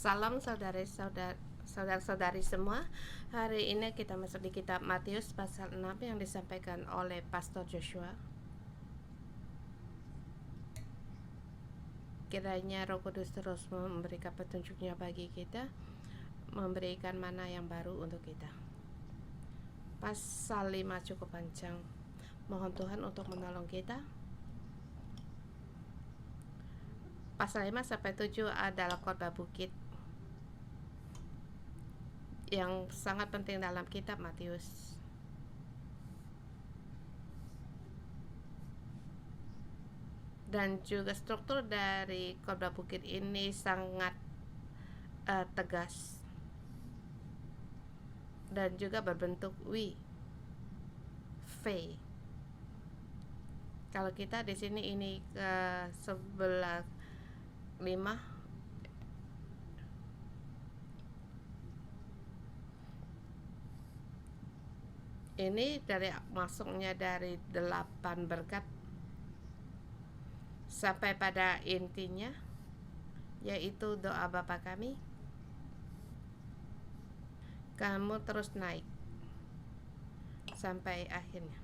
Salam saudara-saudari semua. Hari ini kita masuk di kitab Matius pasal 6 yang disampaikan oleh Pastor Joshua. Kiranya Roh Kudus terus memberikan petunjuknya bagi kita, memberikan mana yang baru untuk kita. Pasal 5 cukup panjang. Mohon Tuhan untuk menolong kita. Pasal 5 sampai 7 adalah khotbah bukit yang sangat penting dalam kitab Matius. Dan juga struktur dari khotbah bukit ini sangat tegas dan juga berbentuk V. Kalau kita di sini ini ke sebelah 5, ini dari masuknya dari 8 berkat sampai pada intinya, yaitu doa Bapa kami, kamu terus naik sampai akhirnya.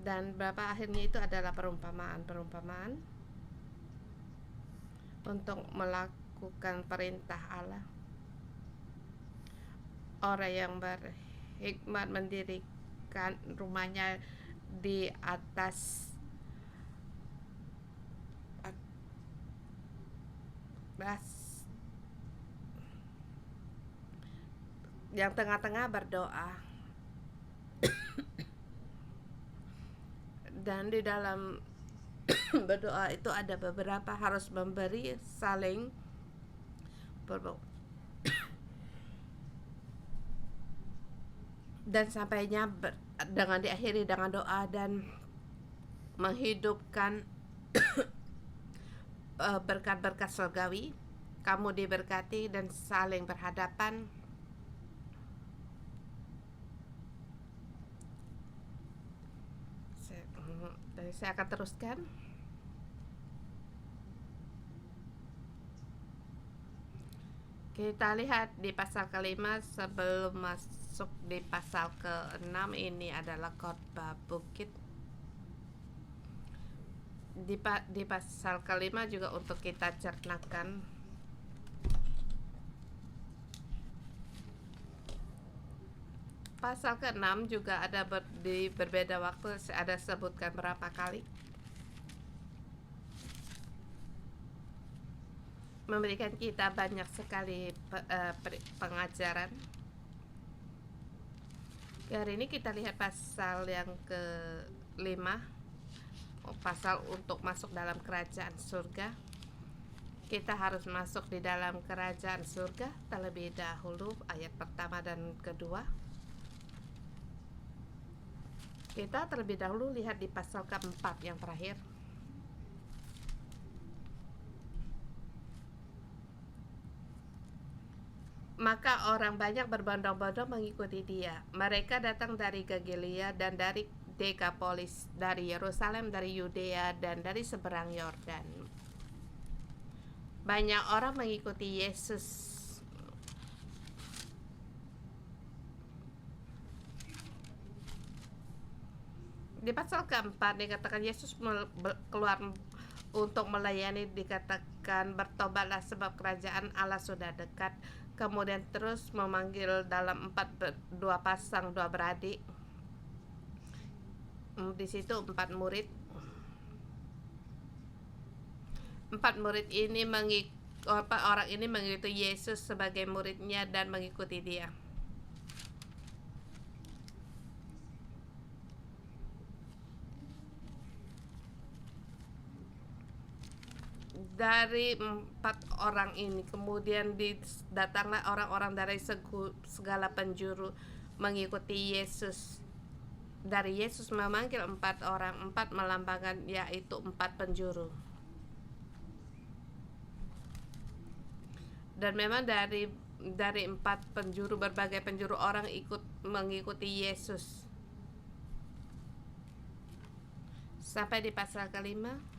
Dan berapa akhirnya itu adalah perumpamaan untuk melakukan perintah Allah. Orang yang berhikmat mendirikan rumahnya di atas yang tengah-tengah berdoa. Dan di dalam berdoa itu ada beberapa harus memberi, saling dan sampainya dengan diakhiri dengan doa dan menghidupkan berkat-berkat surgawi. Kamu diberkati dan saling berhadapan. Saya akan teruskan. Kita lihat di pasal ke-5 sebelum masuk di pasal ke-6. Ini adalah khotbah bukit. Di pasal ke-5 juga untuk kita cernakan. Pasal ke-6 juga ada di berbeda waktu, ada sebutkan berapa kali. Memberikan kita banyak sekali pengajaran. Hari ini kita lihat pasal yang ke-5, pasal untuk masuk dalam kerajaan surga. Kita harus masuk di dalam kerajaan surga terlebih dahulu, ayat pertama dan kedua. Kita terlebih dahulu lihat di pasal ke-4 yang terakhir. Maka orang banyak berbondong-bondong mengikuti dia. Mereka datang dari Galilea dan dari Dekapolis, dari Yerusalem, dari Yudea, dan dari seberang Yordan. Banyak orang mengikuti Yesus. Di pasal ke-4 dikatakan Yesus keluar untuk melayani, dikatakan bertobatlah sebab kerajaan Allah sudah dekat. Kemudian terus memanggil dalam 2 pasang 2 beradik. Di situ 4 murid. 4 murid ini orang ini mengikuti Yesus sebagai muridnya dan mengikuti dia. Dari 4 orang ini kemudian datanglah orang-orang dari segala penjuru mengikuti Yesus. Dari Yesus memanggil 4 orang, 4 melambangkan yaitu 4 penjuru. Dan memang dari 4 penjuru, berbagai penjuru orang mengikuti Yesus. Sampai di pasal ke-5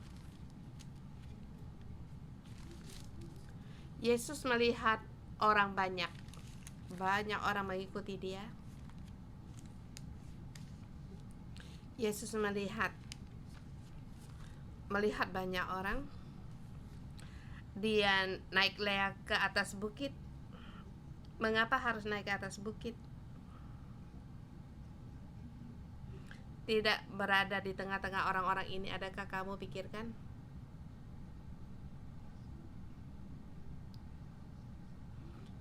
Yesus melihat orang banyak orang mengikuti dia. Yesus melihat banyak orang. Dia naik ke atas bukit. Mengapa harus naik ke atas bukit? Tidak berada di tengah-tengah orang-orang ini. Adakah kamu pikirkan?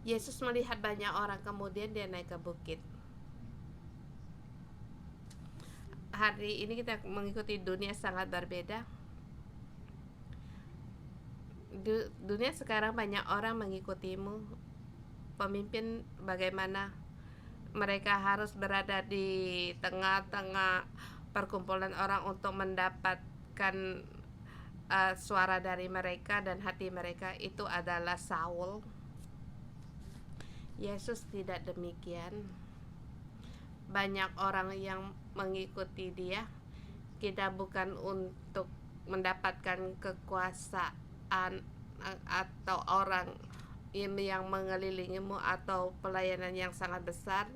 Yesus melihat banyak orang, kemudian dia naik ke bukit. Hari ini kita mengikuti dunia sangat berbeda. Dunia sekarang banyak orang mengikutimu. Pemimpin bagaimana? Mereka harus berada di tengah-tengah perkumpulan orang untuk mendapatkan suara dari mereka dan hati mereka. Itu adalah Saul. Yesus tidak demikian. Banyak orang yang mengikuti dia. Kita bukan untuk mendapatkan kekuasaan atau orang yang mengelilingimu atau pelayanan yang sangat besar.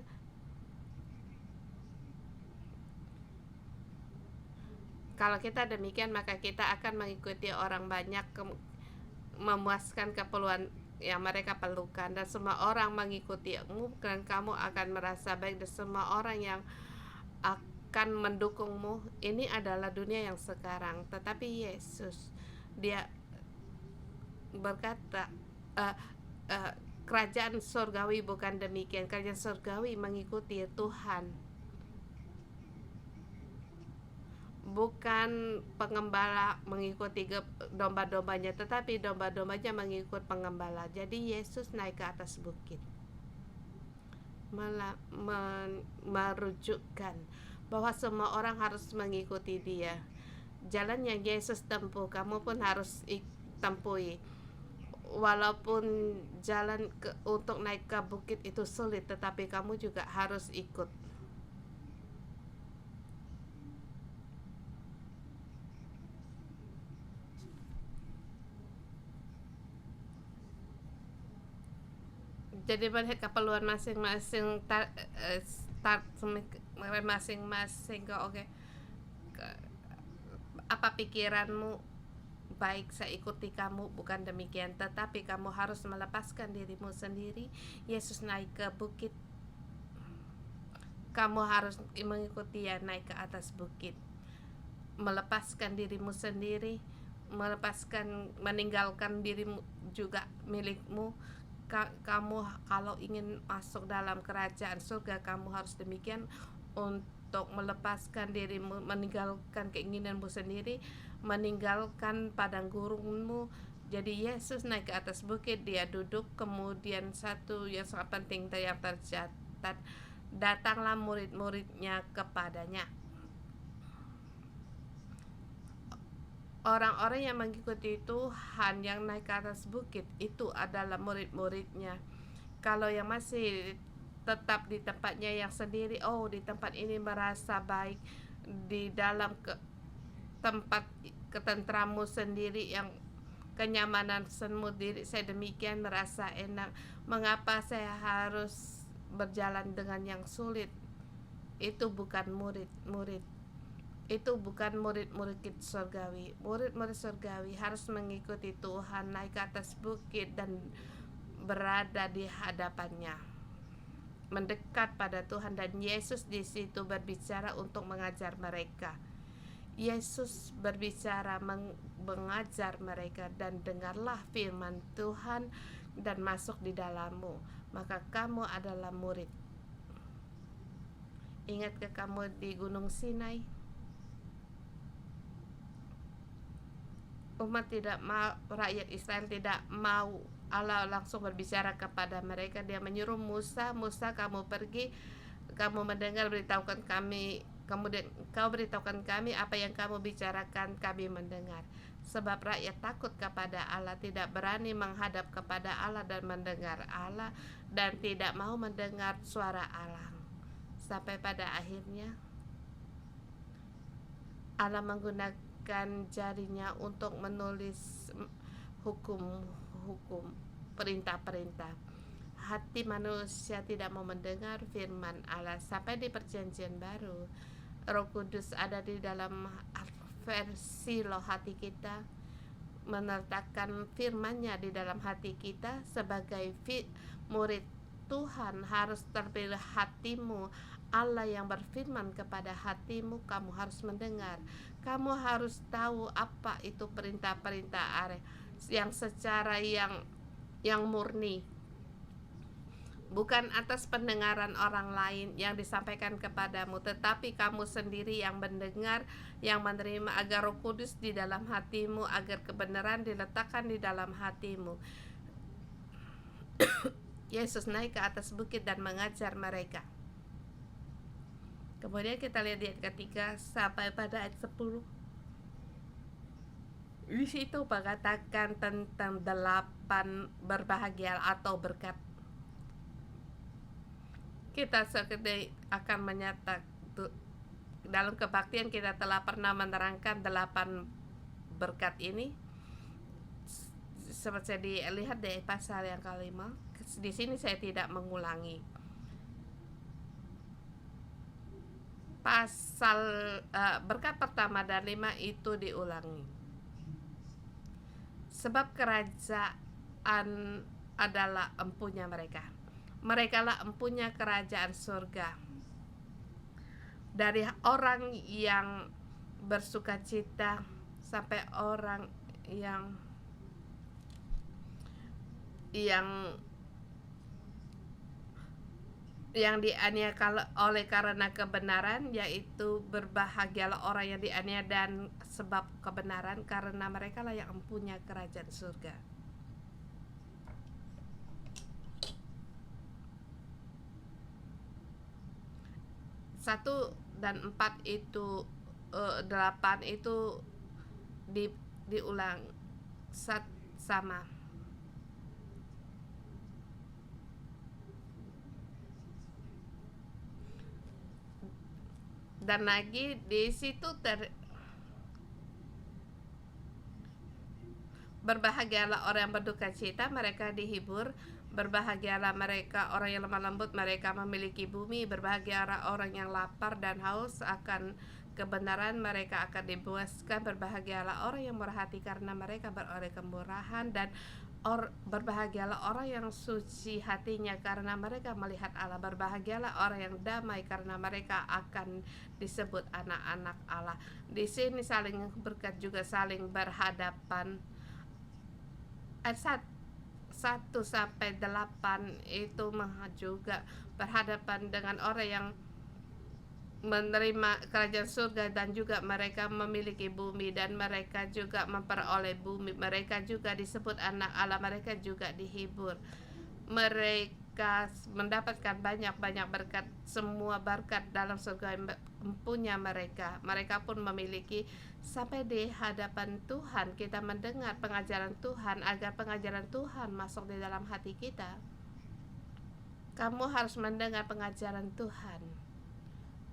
Kalau kita demikian, maka kita akan mengikuti orang banyak, memuaskan keperluan yang mereka perlukan, dan semua orang mengikutimu, dan kamu akan merasa baik, dan semua orang yang akan mendukungmu. Ini adalah dunia yang sekarang. Tetapi Yesus, dia berkata, kerajaan surgawi bukan demikian. Kerajaan surgawi mengikuti Tuhan, bukan pengembala mengikuti domba-dombanya, tetapi domba-dombanya mengikut pengembala. Jadi Yesus naik ke atas bukit, merujukkan bahwa semua orang harus mengikuti dia. Jalan yang Yesus tempuh, kamu pun harus tempuhi. Walaupun jalan untuk naik ke bukit itu sulit, tetapi kamu juga harus ikut. Jadi melihat keperluan masing-masing, start masing-masing. Oke. Apa pikiranmu? Baik, saya ikuti kamu, bukan demikian. Tetapi kamu harus melepaskan dirimu sendiri. Yesus naik ke bukit, kamu harus mengikuti dia naik ke atas bukit. Melepaskan dirimu sendiri, meninggalkan dirimu juga milikmu. Kamu kalau ingin masuk dalam kerajaan surga, kamu harus demikian, untuk melepaskan dirimu, meninggalkan keinginanmu sendiri, meninggalkan padang gurunmu. Jadi Yesus naik ke atas bukit, dia duduk. Kemudian satu yang sangat penting yang tercatat, datanglah murid-muridnya kepadanya. Orang-orang yang mengikuti Tuhan yang naik ke atas bukit itu adalah murid-muridnya. Kalau yang masih tetap di tempatnya yang sendiri, di tempat ini merasa baik, di dalam tempat ketentramu sendiri, yang kenyamanan sendiri, saya demikian merasa enak. Mengapa saya harus berjalan dengan yang sulit? Itu bukan murid-murid. Itu bukan murid-murid surgawi. Murid-murid surgawi harus mengikuti Tuhan, naik ke atas bukit dan berada di hadapannya, mendekat pada Tuhan. Dan Yesus di situ berbicara untuk mengajar mereka. Yesus berbicara mengajar mereka, dan dengarlah firman Tuhan dan masuk di dalammu, maka kamu adalah murid. Ingatkah kamu di Gunung Sinai? Umat tidak mau, rakyat Israel tidak mau Allah langsung berbicara kepada mereka. Dia menyuruh Musa, kamu pergi, kamu mendengar, beritahukan kami, kemudian kau beritahukan kami apa yang kamu bicarakan, kami mendengar. Sebab rakyat takut kepada Allah, tidak berani menghadap kepada Allah dan mendengar Allah, dan tidak mau mendengar suara Allah. Sampai pada akhirnya Allah menggunakan jarinya untuk menulis hukum-hukum perintah-perintah. Hati manusia tidak mau mendengar firman Allah. Sampai di perjanjian baru, Roh Kudus ada di dalam versi loh hati kita, meletakkan firman-Nya di dalam hati kita. Sebagai murid Tuhan, harus terpilih hatimu. Allah yang berfirman kepada hatimu, kamu harus mendengar. Kamu harus tahu apa itu perintah-perintah Allah yang secara yang murni, bukan atas pendengaran orang lain yang disampaikan kepadamu, tetapi kamu sendiri yang mendengar, yang menerima, agar Roh Kudus di dalam hatimu, agar kebenaran diletakkan di dalam hatimu. Yesus naik ke atas bukit dan mengajar mereka. Kemudian kita lihat di ayat ketiga sampai pada ayat 10. Di situ mengatakan tentang 8 berbahagia atau berkat. Kita sekedar akan menyatakan dalam kebaktian kita telah pernah menerangkan 8 berkat ini. Seperti dilihat di pasal yang kelima. Di sini saya tidak mengulangi. Pasal berkat pertama dan 5 itu diulangi. Sebab kerajaan adalah empunya mereka. Merekalah empunya kerajaan surga. Dari orang yang bersukacita sampai orang yang dianiaya oleh karena kebenaran, yaitu berbahagialah orang yang dianiaya dan sebab kebenaran, karena mereka lah yang empunya kerajaan surga. Satu dan 4 itu 8 itu diulang sama. Dan lagi di situ berbahagialah orang yang berduka cita, mereka dihibur. Berbahagialah mereka orang yang lemah lembut, mereka memiliki bumi. Berbahagialah orang yang lapar dan haus akan kebenaran, mereka akan dipuaskan. Berbahagialah orang yang murah hati, karena mereka beroleh kemurahan. Dan berbahagialah orang yang suci hatinya, karena mereka melihat Allah. Berbahagialah orang yang damai, karena mereka akan disebut anak-anak Allah. Di sini saling berkat juga saling berhadapan. Ayat 1 sampai 8 itu juga berhadapan dengan orang yang menerima kerajaan surga, dan juga mereka memiliki bumi, dan mereka juga memperoleh bumi. Mereka juga disebut anak Allah, mereka juga dihibur. Mereka mendapatkan banyak-banyak berkat, semua berkat dalam surga empunya mereka. Mereka pun memiliki. Sampai di hadapan Tuhan kita mendengar pengajaran Tuhan, agar pengajaran Tuhan masuk di dalam hati kita. Kamu harus mendengar pengajaran Tuhan.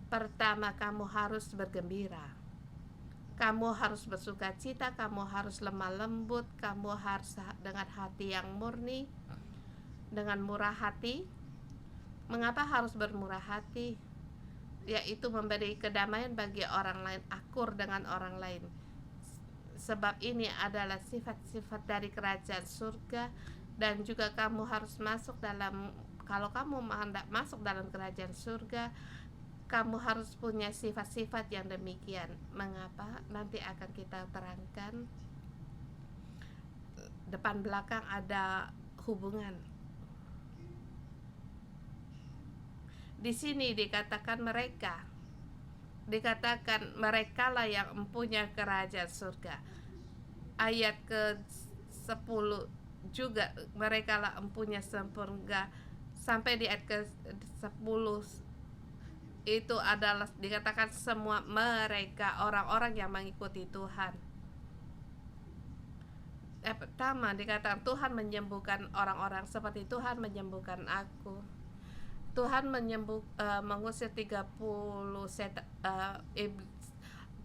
Pertama, kamu harus bergembira, kamu harus bersukacita, kamu harus lemah lembut, kamu harus dengan hati yang murni, dengan murah hati. Mengapa harus bermurah hati? Yaitu memberi kedamaian bagi orang lain, akur dengan orang lain. Sebab ini adalah sifat-sifat dari kerajaan surga. Dan juga kamu harus masuk dalam, kalau kamu hendak masuk dalam kerajaan surga, kamu harus punya sifat-sifat yang demikian. Mengapa? Nanti akan kita terangkan. Depan belakang ada hubungan. Di sini dikatakan mereka lah yang mempunyai kerajaan surga. Ayat ke-10 juga, mereka lah mempunyai surga. Sampai di ayat ke-10 itu adalah dikatakan semua mereka, orang-orang yang mengikuti Tuhan. Pertama dikatakan Tuhan menyembuhkan orang-orang seperti Tuhan menyembuhkan aku. Tuhan mengusir 30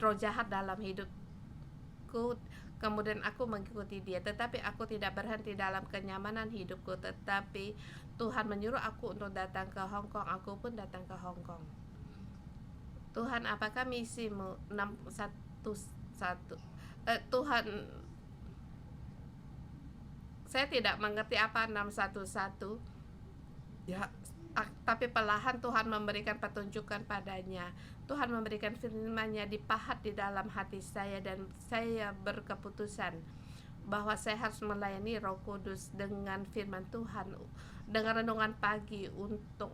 roh jahat dalam hidupku. Kemudian aku mengikuti dia, tetapi aku tidak berhenti dalam kenyamanan hidupku, tetapi Tuhan menyuruh aku untuk datang ke Hong Kong. Aku pun datang ke Hong Kong. Tuhan, apakah misimu? 611. Tuhan, saya tidak mengerti apa 611. Ya, tapi perlahan Tuhan memberikan petunjukan padanya. Tuhan memberikan firman-Nya dipahat di dalam hati saya, dan saya berkeputusan bahwa saya harus melayani Roh Kudus dengan firman Tuhan, dengan renungan pagi untuk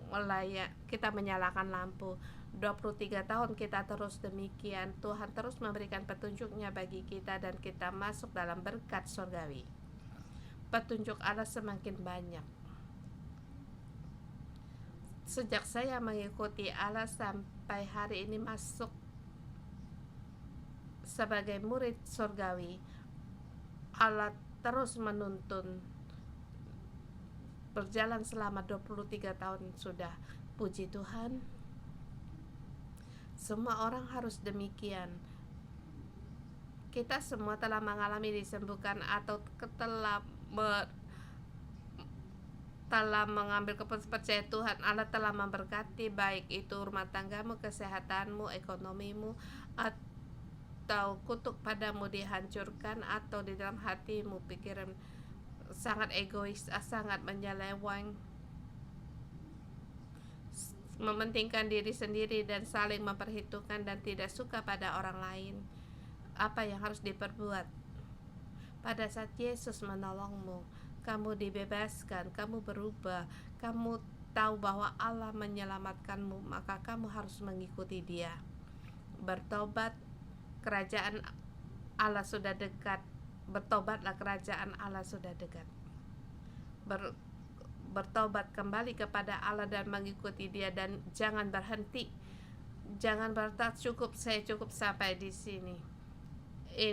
kita menyalakan lampu. 23 tahun kita terus demikian. Tuhan terus memberikan petunjuknya bagi kita, dan kita masuk dalam berkat surgawi. Petunjuk Allah semakin banyak. Sejak saya mengikuti Allah sampai hari ini masuk sebagai murid surgawi, Allah terus menuntun, berjalan selama 23 tahun sudah. Puji Tuhan. Semua orang harus demikian. Kita semua telah mengalami disembuhkan atau telah mengambil keputusan percaya Tuhan. Allah telah memberkati, baik itu rumah tanggamu, kesehatanmu, ekonomimu, atau kutuk padamu dihancurkan, atau di dalam hatimu pikiran sangat egois, sangat menyeleweng, mementingkan diri sendiri dan saling memperhitungkan dan tidak suka pada orang lain. Apa yang harus diperbuat? Pada saat Yesus menolongmu, kamu dibebaskan, kamu berubah, kamu tahu bahwa Allah menyelamatkanmu, maka kamu harus mengikuti Dia. Bertobat, kerajaan Allah sudah dekat. Bertobatlah, kerajaan Allah sudah dekat. Bertobat kembali kepada Allah dan mengikuti Dia, dan jangan berhenti. Jangan berkata cukup, saya cukup sampai di sini. Ini